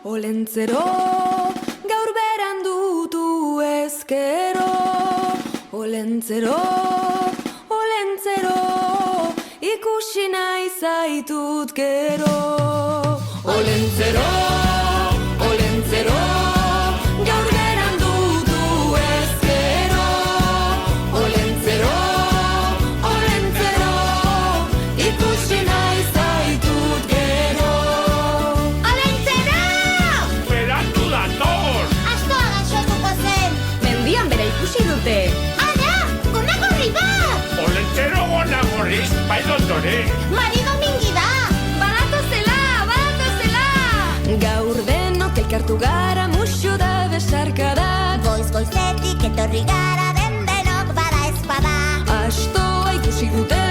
Olentzero, gaur berandutu ezkero. Olentzero, olentzero, ikusi nahi zaitut gero. Olentzero, olentzero, gaur berandutu ezkero. Olentzero, olentzero, ikusi nahi zaitut gero. Olentzero! Berandu dator! Askoa gaixotuko zen. Mendian bera ikusi dute. Ara, gonagorri bat! Olentzero gonagorriz, bai doktore! Mari Domingi da! Badatozela, badatozela! Gaur denok elkartu gara muxu da besarkada. Goiz-goizetik etorri gara den denok bada ezpada. Astoa ikusi dute